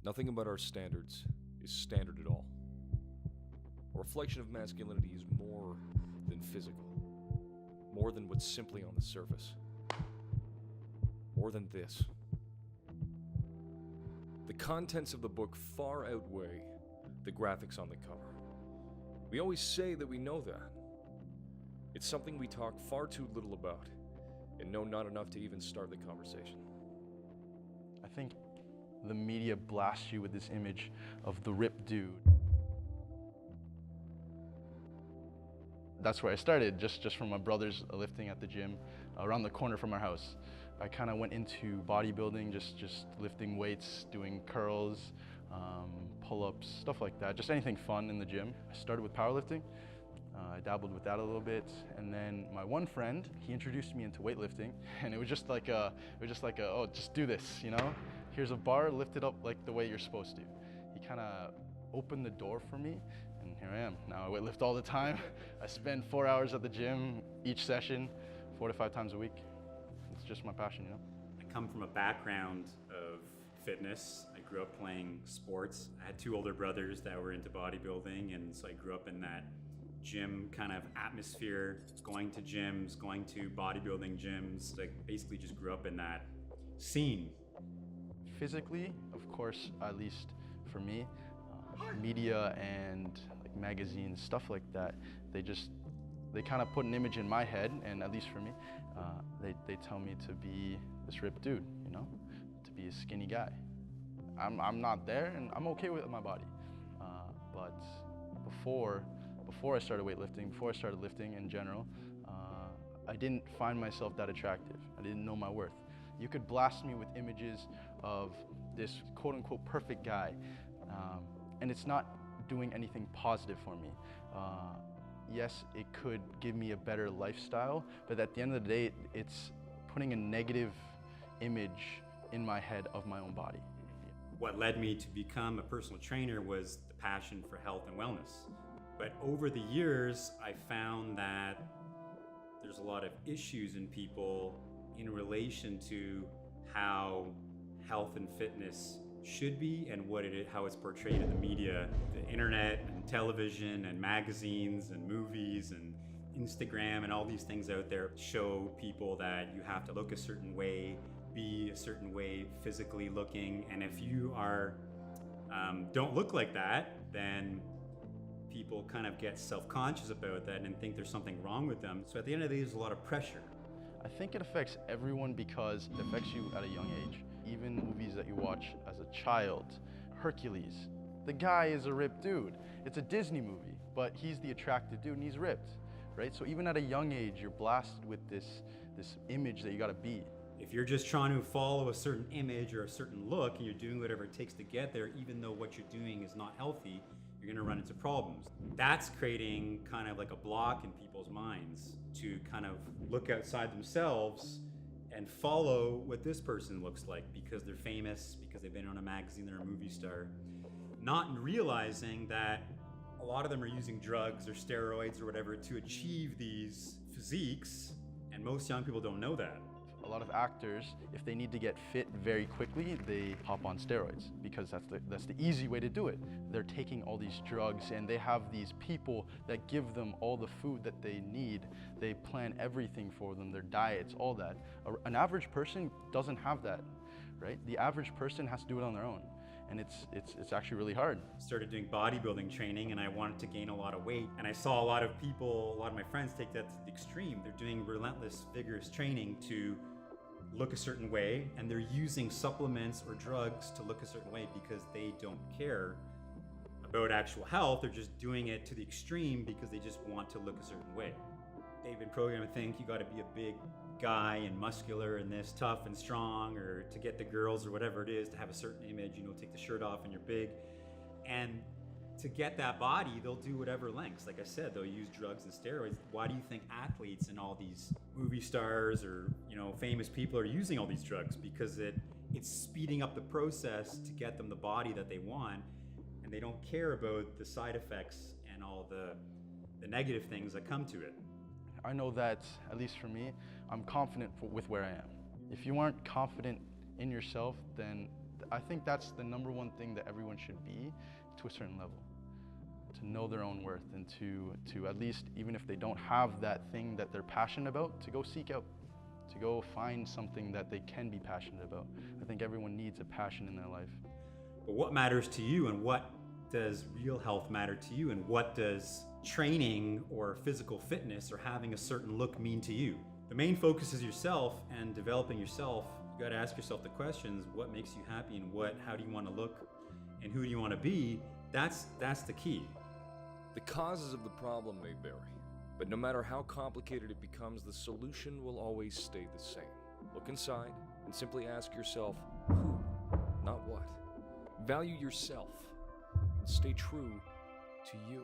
Nothing about our standards is standard at all. A reflection of masculinity is more than physical, more than what's simply on the surface, more than this. The contents of the book far outweigh the graphics on the cover. We always say that we know that. It's something we talk far too little about, and know not enough to even start the conversation. I think the media blasts you with this image of the ripped dude. That's where I started, just from my brothers lifting at the gym around the corner from our house. I kind of went into bodybuilding, just lifting weights, doing curls, pull-ups, stuff like that, just anything fun in the gym. I started with powerlifting. I dabbled with that a little bit, and then my one friend, he introduced me into weightlifting, and it was just like oh, just do this, you know? Here's a bar, lift it up like the way you're supposed to. He kind of opened the door for me, and here I am. Now I weightlift all the time. I spend 4 hours at the gym each session, 4 to 5 times a week. It's just my passion, you know? I come from a background of fitness. I grew up playing sports. I had 2 older brothers that were into bodybuilding, and so I grew up in that gym kind of atmosphere, going to gyms, going to bodybuilding gyms. I basically just grew up in that scene. Physically, of course, at least for me, media and like magazines, stuff like that, they kind of put an image in my head, and at least for me, they tell me to be this ripped dude, you know, to be a skinny guy. I'm not there, and I'm okay with my body. But before I started weightlifting, before I started lifting in general, I didn't find myself that attractive. I didn't know my worth. You could blast me with images of this quote-unquote perfect guy, and it's not doing anything positive for me. Yes, it could give me a better lifestyle, but at the end of the day, it's putting a negative image in my head of my own body. What led me to become a personal trainer was the passion for health and wellness. But over the years, I found that there's a lot of issues in people in relation to how health and fitness should be and how it's portrayed in the media, the internet and television and magazines and movies and Instagram and all these things out there show people that you have to look a certain way, be a certain way physically looking, and if you are don't look like that, then people kind of get self-conscious about that and think there's something wrong with them. So at the end of the day, there's a lot of pressure. I think it affects everyone because it affects you at a young age. Even movies that you watch as a child, Hercules, the guy is a ripped dude. It's a Disney movie, but he's the attractive dude and he's ripped, right? So even at a young age, you're blasted with this image that you gotta be. If you're just trying to follow a certain image or a certain look and you're doing whatever it takes to get there, even though what you're doing is not healthy, you're gonna run into problems. That's creating kind of like a block in people's minds to kind of look outside themselves and follow what this person looks like because they're famous, because they've been on a magazine, they're a movie star. Not realizing that a lot of them are using drugs or steroids or whatever to achieve these physiques, and most young people don't know that. A lot of actors, if they need to get fit very quickly, they hop on steroids because that's the easy way to do it. They're taking all these drugs and they have these people that give them all the food that they need. They plan everything for them, their diets, all that. An average person doesn't have that, right? The average person has to do it on their own, and it's actually really hard. Started doing bodybuilding training and I wanted to gain a lot of weight, and I saw a lot of people, a lot of my friends take that to the extreme. They're doing relentless, vigorous training to look a certain way, and they're using supplements or drugs to look a certain way because they don't care about actual health. They're just doing it to the extreme because they just want to look a certain way. They've been programmed to think you got to be a big guy and muscular and this, tough and strong, or to get the girls or whatever it is, to have a certain image, you know, take the shirt off and you're big. And to get that body, they'll do whatever lengths. Like I said, they'll use drugs and steroids. Why do you think athletes and all these movie stars or, you know, famous people are using all these drugs? Because it's speeding up the process to get them the body that they want, and they don't care about the side effects and all the negative things that come to it. I know that, at least for me, I'm confident with where I am. If you aren't confident in yourself, then I think that's the number one thing that everyone should be to a certain level. To know their own worth and to at least, even if they don't have that thing that they're passionate about, to go seek out, to go find something that they can be passionate about. I think everyone needs a passion in their life. But what matters to you, and what does real health matter to you, and what does training or physical fitness or having a certain look mean to you? The main focus is yourself and developing yourself. You got to ask yourself the questions: what makes you happy, and how do you want to look, and who do you want to be? That's the key. The causes of the problem may vary, but no matter how complicated it becomes, the solution will always stay the same. Look inside and simply ask yourself, who, not what. Value yourself and stay true to you.